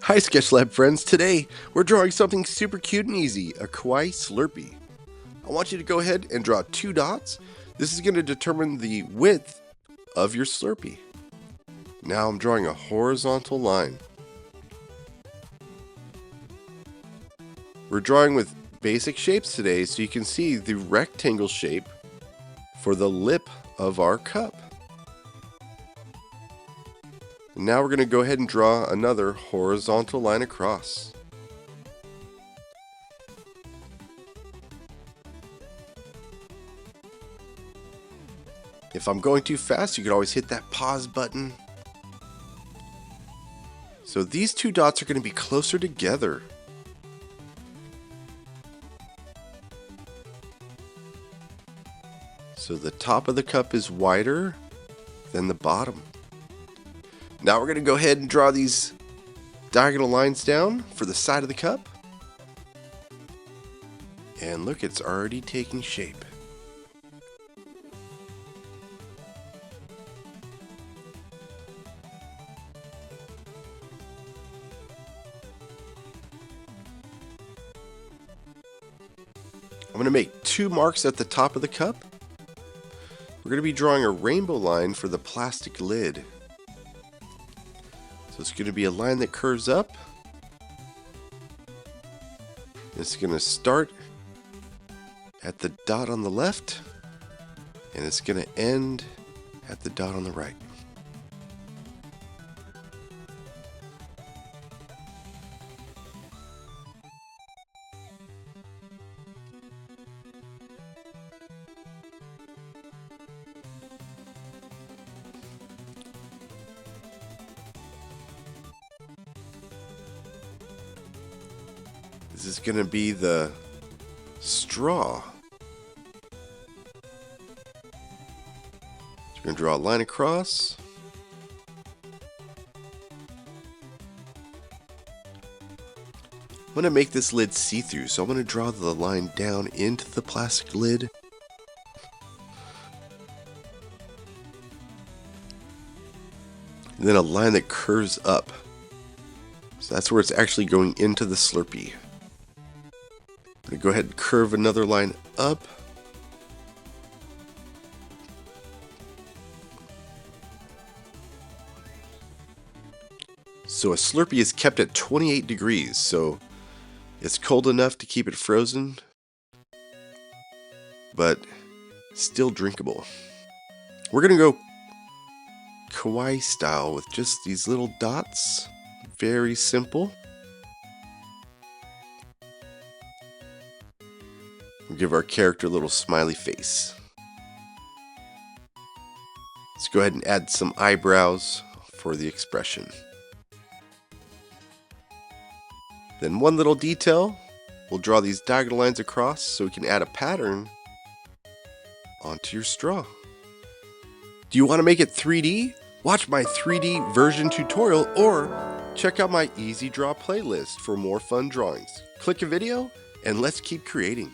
Hi Sketch Lab friends, today we're drawing something super cute and easy, a kawaii Slurpee. I want you to go ahead and draw 2 dots. This is going to determine the width of your Slurpee. Now I'm drawing a horizontal line. We're drawing with basic shapes today so you can see the rectangle shape for the lip of our cup. Now we're going to go ahead and draw another horizontal line across. If I'm going too fast, you can always hit that pause button. So these 2 dots are going to be closer together. So the top of the cup is wider than the bottom. Now we're going to go ahead and draw these diagonal lines down for the side of the cup. And look, it's already taking shape. I'm going to make 2 marks at the top of the cup. We're going to be drawing a rainbow line for the plastic lid. So it's going to be a line that curves up. It's going to start at the dot on the left, and it's going to end at the dot on the right. This is going to be the straw. So we're going to draw a line across. I'm going to make this lid see-through, so I'm going to draw the line down into the plastic lid. And then a line that curves up. So that's where it's actually going into the Slurpee. I'm going to go ahead and curve another line up. So a Slurpee is kept at 28 degrees, so it's cold enough to keep it frozen, but still drinkable. We're going to go Kawaii-style with just these little dots. Very simple. We'll give our character a little smiley face. Let's go ahead and add some eyebrows for the expression. Then one little detail, we'll draw these diagonal lines across so we can add a pattern onto your straw. Do you want to make it 3D? Watch my 3D version tutorial or check out my Easy Draw playlist for more fun drawings. Click a video and let's keep creating.